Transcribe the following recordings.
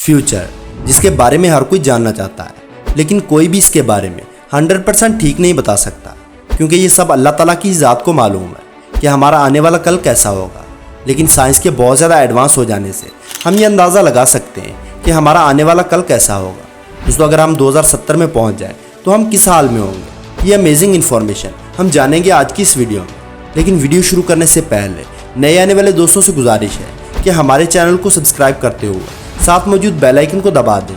Future, जिसके बारे में हर कोई जानना चाहता है, लेकिन कोई भी इसके बारे में 100% ठीक नहीं बता सकता, क्योंकि ये सब अल्लाह ताला की ज़ात को मालूम है कि हमारा आने वाला कल कैसा होगा। लेकिन साइंस के बहुत ज़्यादा एडवांस हो जाने से हम ये अंदाज़ा लगा सकते हैं कि हमारा आने वाला कल कैसा होगा। दोस्तों, अगर हम 2070 में पहुँच जाए तो हम किस हाल में होंगे, ये अमेजिंग इन्फॉर्मेशन हम जानेंगे आज की इस वीडियो में। लेकिन वीडियो शुरू करने से पहले नए आने वाले दोस्तों से गुजारिश है कि हमारे चैनल को सब्सक्राइब करते हुए साथ मौजूद बेल आइकन को दबा दें।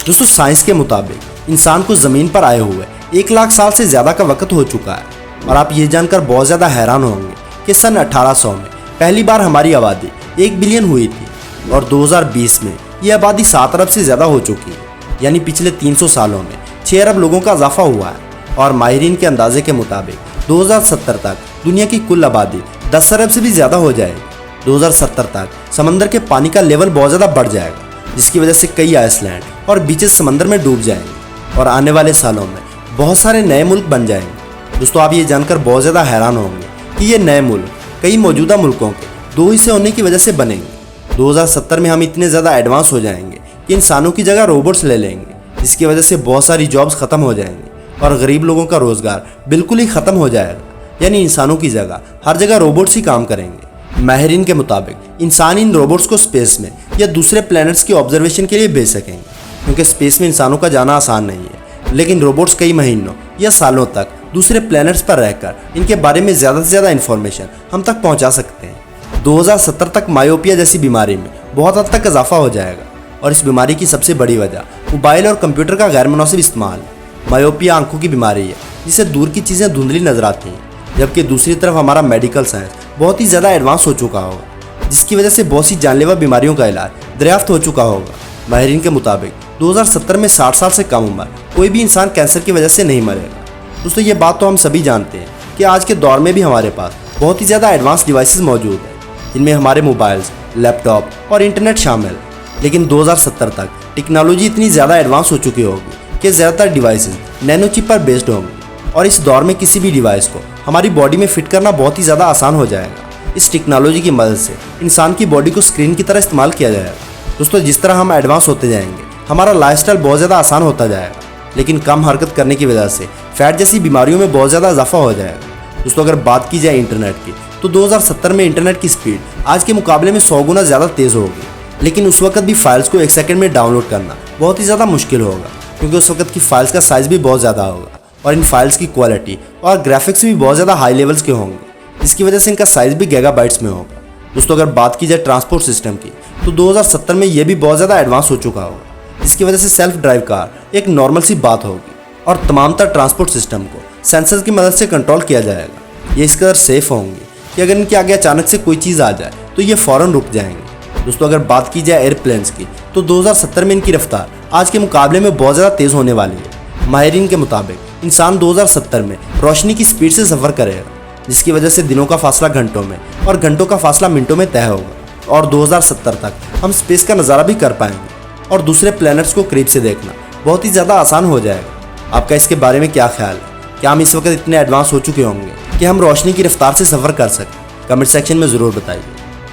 दोस्तों, साइंस के मुताबिक इंसान को ज़मीन पर आए हुए 1 लाख साल से ज़्यादा का वक्त हो चुका है। और आप ये जानकर बहुत ज़्यादा हैरान होंगे कि सन 1800 में पहली बार हमारी आबादी 1 बिलियन हुई थी और 2020 में ये आबादी 7 अरब से ज़्यादा हो चुकी है। यानी पिछले 300 सालों में 6 अरब लोगों का इजाफा हुआ है। और माहिरीन के अंदाजे के मुताबिक 2070 तक दुनिया की कुल आबादी 10 अरब से भी ज़्यादा हो जाएगी। 2070 तक समंदर के पानी का लेवल बहुत ज़्यादा बढ़ जाएगा, जिसकी वजह से कई आइसलैंड और बीचेस समंदर में डूब जाएंगे और आने वाले सालों में बहुत सारे नए मुल्क बन जाएंगे। दोस्तों, आप ये जानकर बहुत ज़्यादा हैरान होंगे कि ये नए मुल्क कई मौजूदा मुल्कों के 2 हिस्से होने की वजह से बनेंगे। 2070 में हम इतने ज़्यादा एडवांस हो जाएंगे कि इंसानों की जगह रोबोट्स ले लेंगे, जिसकी वजह से बहुत सारी जॉब्स ख़त्म हो जाएंगी और गरीब लोगों का रोज़गार बिल्कुल ही ख़त्म हो जाएगा। यानी इंसानों की जगह हर जगह रोबोट्स ही काम करेंगे। माहिरीन के मुताबिक इंसान इन रोबोट्स को स्पेस में या दूसरे प्लैनेट्स की ऑब्जर्वेशन के लिए भेज सकेंगे, क्योंकि स्पेस में इंसानों का जाना आसान नहीं है। लेकिन रोबोट्स कई महीनों या सालों तक दूसरे प्लैनेट्स पर रहकर इनके बारे में ज़्यादा से ज़्यादा इन्फॉर्मेशन हम तक पहुँचा सकते हैं। 2070 तक मायोपिया जैसी बीमारी में बहुत हद तक इजाफा हो जाएगा और इस बीमारी की सबसे बड़ी वजह मोबाइल और कंप्यूटर का गैर मुनासिब इस्तेमाल है। मायोपिया आंखों की बीमारी है जिससे दूर की चीज़ें धुंधली नजर आती हैं, जबकि दूसरी तरफ हमारा मेडिकल साइंस बहुत ही ज़्यादा एडवांस हो चुका होगा, जिसकी वजह से बहुत सी जानलेवा बीमारियों का इलाज दरियाफ्त हो चुका होगा। माहिरीन के मुताबिक 2070 में 60 साल से कम उम्र कोई भी इंसान कैंसर की वजह से नहीं मरेगा। दोस्तों, ये बात तो हम सभी जानते हैं कि आज के दौर में भी हमारे पास बहुत ही ज़्यादा एडवांस डिवाइसेस मौजूद हैं, जिनमें हमारे मोबाइल्स, लैपटॉप और इंटरनेट शामिल है। लेकिन 2070 तक टेक्नोलॉजी इतनी ज़्यादा एडवांस हो चुकी होगी कि ज़्यादातर डिवाइसेस नैनो चिप पर बेस्ड होंगे और इस दौर में किसी भी डिवाइस को हमारी बॉडी में फिट करना बहुत ही ज़्यादा आसान हो जाएगा। इस टेक्नोलॉजी की मदद से इंसान की बॉडी को स्क्रीन की तरह इस्तेमाल किया जाएगा। दोस्तों, जिस तरह हम एडवांस होते जाएंगे हमारा लाइफस्टाइल बहुत ज़्यादा आसान होता जाएगा, लेकिन कम हरकत करने की वजह से फैट जैसी बीमारियों में बहुत ज़्यादा इजाफा हो जाएगा। दोस्तों, अगर बात की जाए इंटरनेट की तो 2070 में इंटरनेट की स्पीड आज के मुकाबले में 100 गुना ज़्यादा तेज़ होगी। लेकिन उस वक्त भी फाइल्स को 1 सेकंड में डाउनलोड करना बहुत ही ज़्यादा मुश्किल होगा, क्योंकि उस वक्त की फाइल्स का साइज़ भी बहुत ज़्यादा होगा और इन फाइल्स की क्वालिटी और ग्राफिक्स भी बहुत ज़्यादा हाई लेवल्स के होंगे, जिसकी वजह से इनका साइज़ भी गीगाबाइट्स में होगा। दोस्तों, अगर बात की जाए ट्रांसपोर्ट सिस्टम की तो 2070 में ये भी बहुत ज़्यादा एडवांस हो चुका होगा, जिसकी वजह से सेल्फ ड्राइव कार एक नॉर्मल सी बात होगी और तमाम तर ट्रांसपोर्ट सिस्टम को सेंसर की मदद से कंट्रोल किया जाएगा। ये इस कदर सेफ होंगे कि अगर इनके आगे अचानक से कोई चीज़ आ जाए तो ये फ़ौरन रुक जाएंगे। दोस्तों, अगर बात की जाए एयरप्लेन्स की तो 2070 में इनकी रफ्तार आज के मुकाबले में बहुत ज़्यादा तेज़ होने वाली है। माहिरीन के मुताबिक इंसान 2070 में रोशनी की स्पीड से सफ़र करेगा, जिसकी वजह से दिनों का फासला घंटों में और घंटों का फासला मिनटों में तय होगा और 2070 तक हम स्पेस का नज़ारा भी कर पाएंगे और दूसरे प्लैनेट्स को करीब से देखना बहुत ही ज़्यादा आसान हो जाएगा। आपका इसके बारे में क्या ख्याल है? क्या हम इस वक्त इतने एडवांस हो चुके होंगे कि हम रोशनी की रफ्तार से सफ़र कर सकें? कमेंट सेक्शन में ज़रूर बताइए।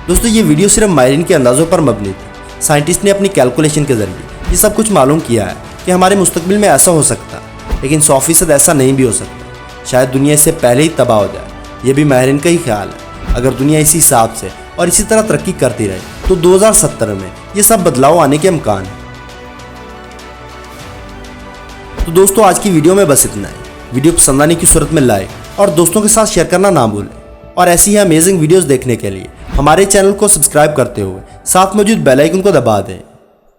दोस्तों, ये वीडियो सिर्फ माहिरीन के अंदाज़ों पर मबनी थी। साइंटिस्ट ने अपनी कैलकुलेशन के ज़रिए ये सब कुछ मालूम किया है कि हमारे मुस्तकबिल में ऐसा हो सकता है, लेकिन 100% ऐसा नहीं भी हो सकता। शायद दुनिया इससे पहले ही तबाह हो जाए। ये भी माहिरीन का ही ख्याल है। अगर दुनिया इसी हिसाब से और इसी तरह तरक्की करती रहे तो 2070 में ये सब बदलाव आने के इम्कान है। तो दोस्तों, आज की वीडियो में बस इतना ही। वीडियो पसंद आने की सूरत में लाइक और दोस्तों के साथ शेयर करना ना भूलें और ऐसी ही अमेजिंग वीडियोस देखने के लिए हमारे चैनल को सब्सक्राइब करते हुए साथ मौजूद बेल आइकन को दबा दें।